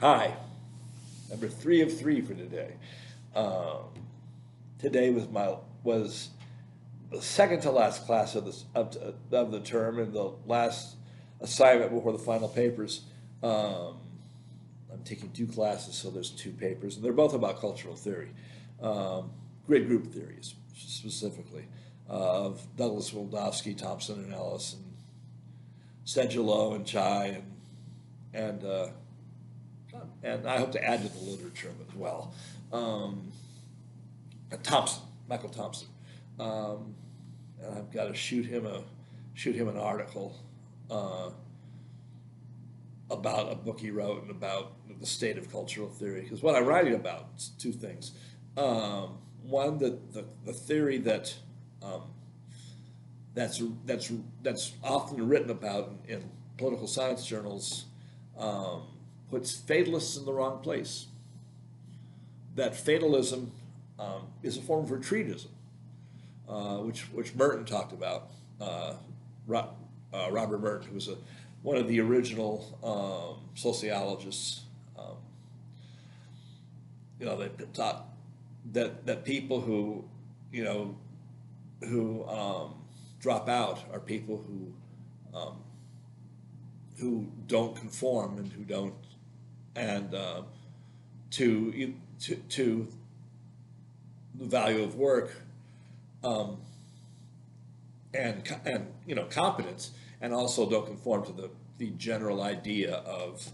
Hi, number 3 of 3 for today. Um, Today was the second to last class of the term and the last assignment before the final papers. Um, I'm taking 2 classes, so there's 2 papers, and they're both about cultural theory, um, grid group theories specifically, of Douglas, Wildavsky, Thompson, and Ellis, and Sedgelo and Chai, and uh, and I hope to add to the literature as well. Um, Thompson, Michael Thompson, um, and I've got to shoot him an article uh, about a book he wrote and about the state of cultural theory. Because what I'm writing about is 2 things. One, the theory that um, that's often written about in political science journals um, puts fatalists in the wrong place. That fatalism is a form of retreatism, which Merton talked about. Robert Merton, who was one of the original sociologists, that taught that people who, you know, who drop out are people who don't conform and who don't, and to the value of work, um, and competence, and also don't conform to the general idea of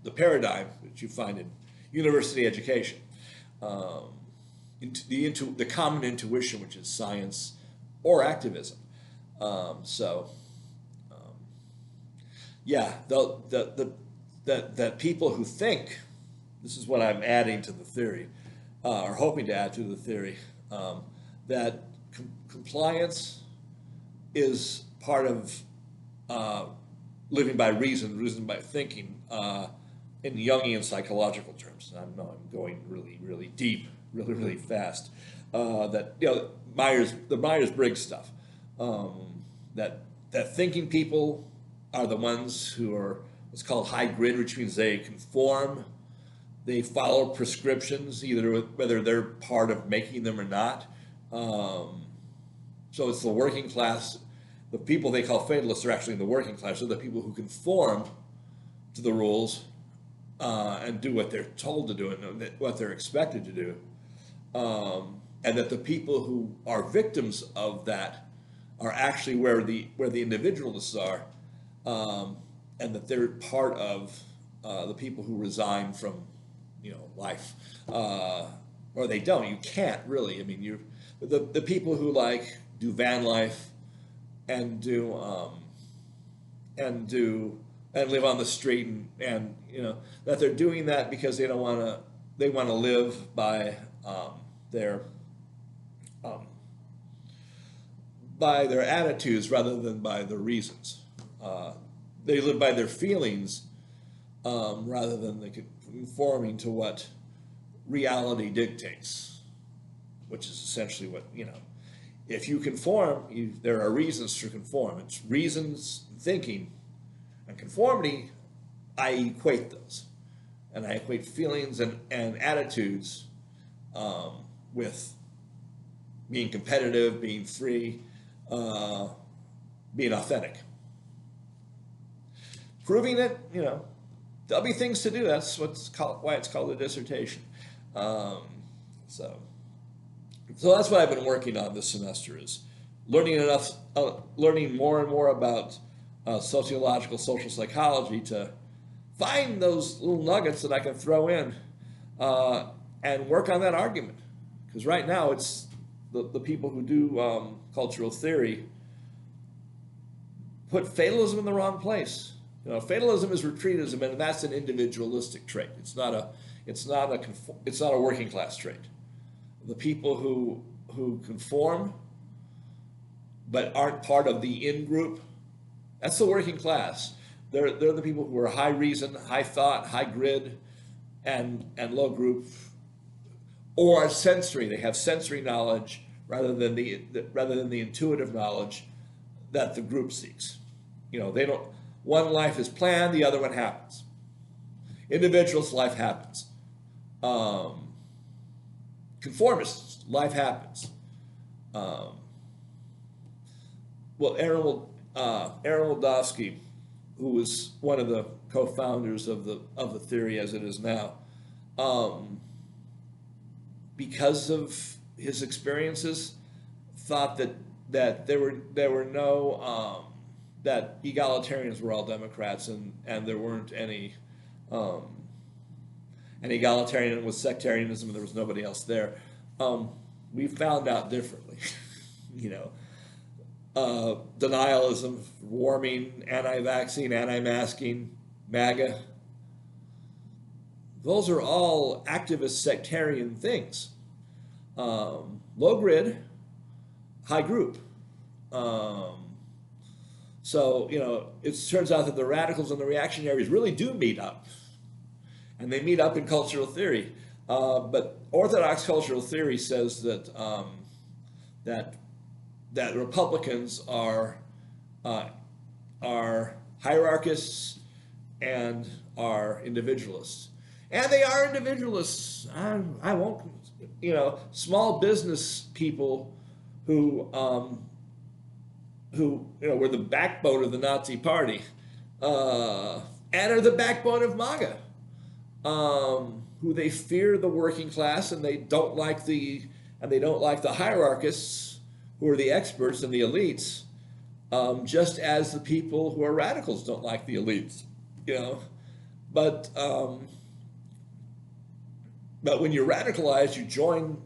the paradigm that you find in university education, um, the common intuition, which is science or activism. So yeah, that people who think, this is what I'm adding to the theory, or hoping to add to the theory, that compliance is part of uh, living by reason by thinking, in Jungian psychological terms. I know I'm going really, really deep, really, really fast. That the Myers-Briggs stuff. That thinking people are the ones who are what's called high grid, which means they conform, they follow prescriptions, either whether they're part of making them or not. So it's the working class. The people they call fatalists are actually the working class. They're the people who conform to the rules and do what they're told to do and what they're expected to do. And that the people who are victims of that are actually where the individualists are, and that they're part of the people who resign from life, or they don't. You can't really. I mean, the people who like do van life and and live on the street, and that they're doing that because they don't want to. They want to live by their um, by their attitudes rather than by their reasons. They live by their feelings rather than the conforming to what reality dictates, which is essentially what, if you conform, there are reasons to conform. It's reasons, thinking, and conformity. I equate those, and I equate feelings and attitudes with being competitive, being free, being authentic. Proving it, there'll be things to do. That's why it's called a dissertation. Um, so, that's what I've been working on this semester, is learning more and more about sociological social psychology to find those little nuggets that I can throw in and work on that argument. Because right now it's the people who do cultural theory put fatalism in the wrong place. Fatalism is retreatism, and that's an individualistic trait. It's not a working class trait. The people who conform but aren't part of the in group, that's the working class. They're the people who are high reason, high thought, high grid, and low group, or sensory. They have sensory knowledge rather than the intuitive knowledge that the group seeks. They don't. One life is planned, the other one happens. Individualists, life happens. Conformists, life happens. Well, Aaron Wildavsky, who was one of the co-founders of the theory as it is now, because of his experiences, thought that there were no that egalitarians were all Democrats and there weren't any an egalitarian with sectarianism and there was nobody else there. We found out differently, you know. Denialism, warming, anti-vaccine, anti-masking, MAGA. Those are all activist sectarian things. Low grid, high group. So, you know, it turns out that the radicals and the reactionaries really do meet up. And they meet up in cultural theory. But orthodox cultural theory says that that Republicans are hierarchists and are individualists. And they are individualists. I won't, you know, small business people who you know, were the backbone of the Nazi Party and are the backbone of MAGA, who they fear the working class and they don't like the hierarchists who are the experts and the elites, just as the people who are radicals don't like the elites, you know. But when you're radicalized, you join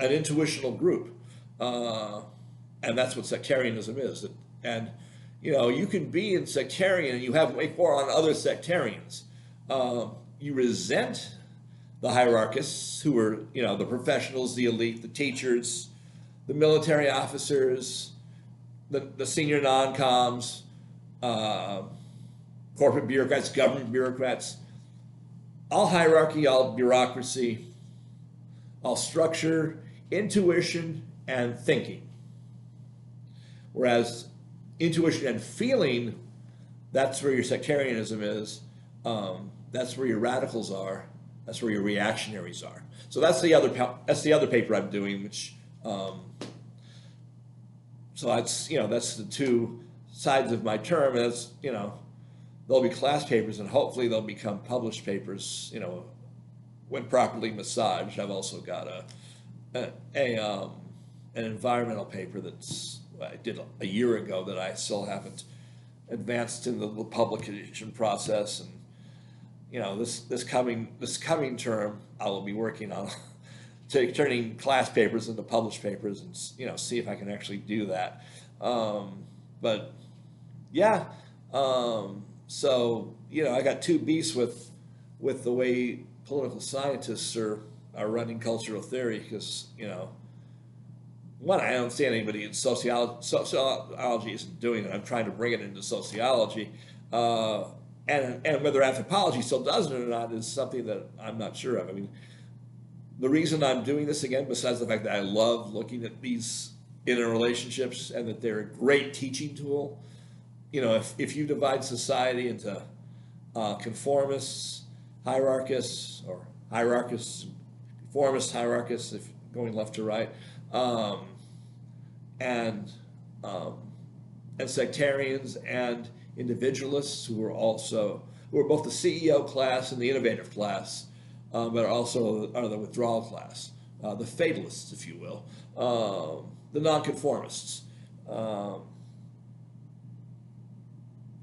an intuitional group, and that's what sectarianism is. And you know, you can be in sectarian and you have way more on other sectarians. You resent the hierarchists who are, you know, the professionals, the elite, the teachers, the military officers, the senior non-coms, corporate bureaucrats, government bureaucrats, all hierarchy, all bureaucracy, all structure, intuition, and thinking. Whereas intuition and feeling, that's where your sectarianism is. That's where your radicals are. That's where your reactionaries are. So that's the other paper I'm doing, which. So that's, you know, that's the two sides of my term. And that's, you know, there'll be class papers and hopefully they'll become published papers, you know, when properly massaged. I've also got an environmental paper that's I did a year ago that I still haven't advanced in the publication process. And, you know, this coming term, I will be working on turning class papers into published papers and, you know, see if I can actually do that. But yeah, so, you know, I got two beasts with the way political scientists are running cultural theory because, you know, one, I don't see anybody in sociology isn't doing it. I'm trying to bring it into sociology. And whether anthropology still does it or not is something that I'm not sure of. I mean, the reason I'm doing this again, besides the fact that I love looking at these interrelationships and that they're a great teaching tool, you know, if you divide society into conformists, hierarchists, or hierarchists, conformists, hierarchists, if going left to right, and sectarians and individualists who are both the CEO class and the innovative class, but also are the withdrawal class, the fatalists, if you will, the non-conformists.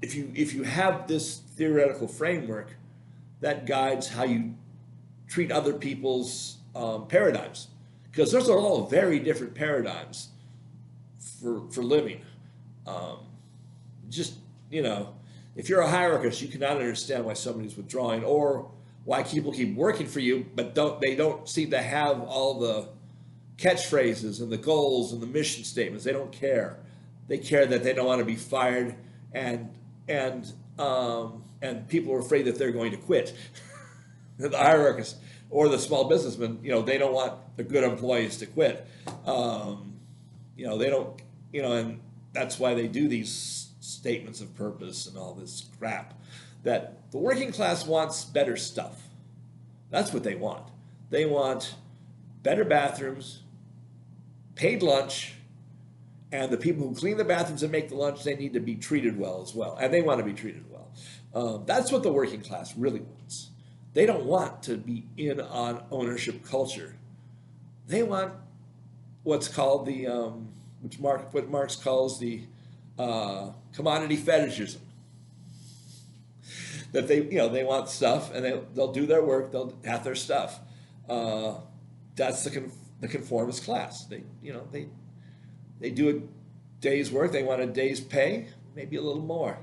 If you have this theoretical framework, that guides how you treat other people's paradigms, because those are all very different paradigms for living. Just, you know, if you're a hierarchist, you cannot understand why somebody's withdrawing or why people keep working for you, but they don't seem to have all the catchphrases and the goals and the mission statements. They don't care. They care that they don't want to be fired, and people are afraid that they're going to quit. The hierarchists or the small businessmen, you know, they don't want the good employees to quit. You know, they don't, you know, and that's why they do these statements of purpose and all this crap that the working class wants better stuff. That's what they want. They want better bathrooms, paid lunch, and the people who clean the bathrooms and make the lunch, they need to be treated well as well. And they want to be treated well. That's what the working class really wants. They don't want to be in on ownership culture. They want what's called the, what Marx calls the commodity fetishism. That they want stuff, and they'll do their work, they'll have their stuff. That's the conformist class. They do a day's work, they want a day's pay, maybe a little more.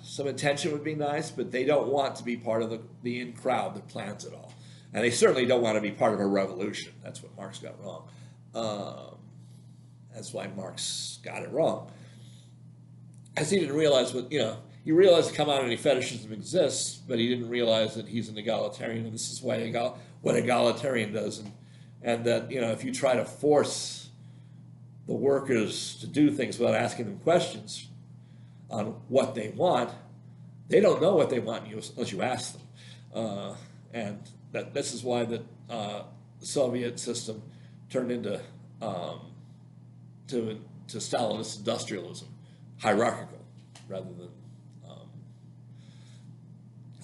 Some attention would be nice, but they don't want to be part of the in crowd that plans it all. And they certainly don't want to be part of a revolution. That's what Marx got wrong. That's why Marx got it wrong. As he didn't realize he realized commodity fetishism exists, but he didn't realize that he's an egalitarian, and this is why what egalitarian does, and that if you try to force the workers to do things without asking them questions on what they want, they don't know what they want unless you ask them, and this is why the Soviet system turned into to Stalinist industrialism, hierarchical rather than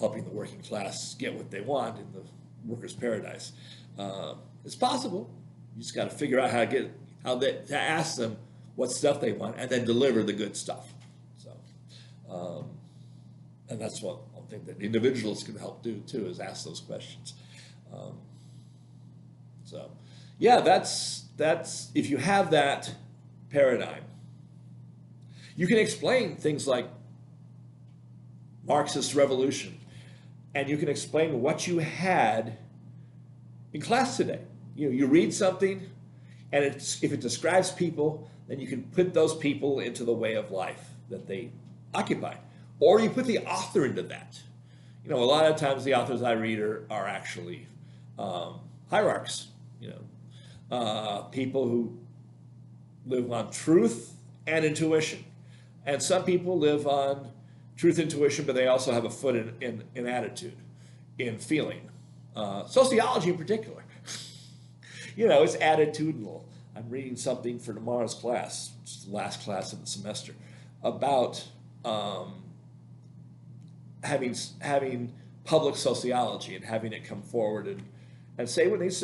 helping the working class get what they want in the workers' paradise. It's possible. You just got to figure out to ask them what stuff they want and then deliver the good stuff. So, and that's what I think that individualists can help do too, is ask those questions. So, yeah, that's if you have that paradigm, you can explain things like Marxist revolution, and you can explain what you had in class today. You read something, and if it describes people, then you can put those people into the way of life that they occupy. Or you put the author into that. A lot of times the authors I read are actually hierarchs, people who live on truth and intuition. And some people live on truth, intuition, but they also have a foot in attitude, in feeling. Sociology in particular. It's attitudinal. I'm reading something for tomorrow's class, which is the last class of the semester, about having public sociology and having it come forward and say what needs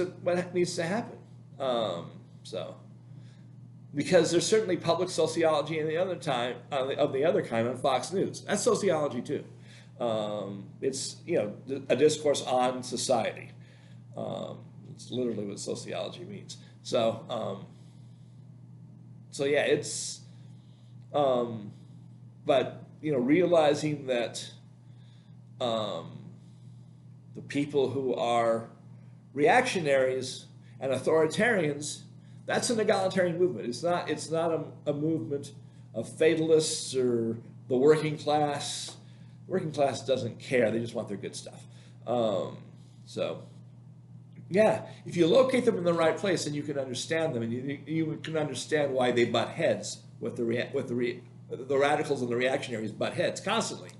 to happen. Because there's certainly public sociology of the other kind on Fox News. That's sociology too. It's a discourse on society. It's literally what sociology means. So yeah, it's but realizing that the people who are reactionaries and authoritarians, that's an egalitarian movement. It's not a movement of fatalists or the working class. The working class doesn't care. They just want their good stuff. So, yeah, if you locate them in the right place, then you can understand them, and you can understand why they butt heads with the radicals and the reactionaries butt heads constantly.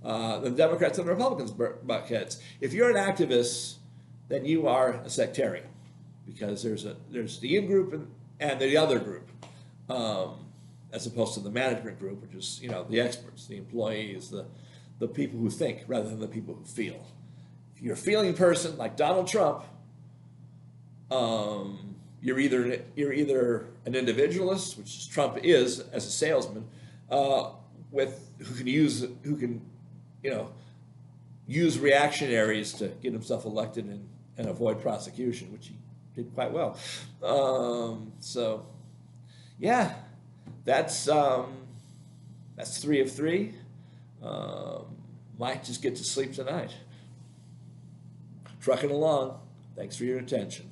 The Democrats and the Republicans butt heads. If you're an activist, then you are a sectarian, because there's the in-group and the other group, as opposed to the management group, which is the experts, the employees, the people who think rather than the people who feel. If you're a feeling person like Donald Trump, you're either an individualist, which Trump is as a salesman, who can use reactionaries to get himself elected and avoid prosecution, which he did quite well. So, yeah, that's 3 of 3. Might just get to sleep tonight. Trucking along. Thanks for your attention.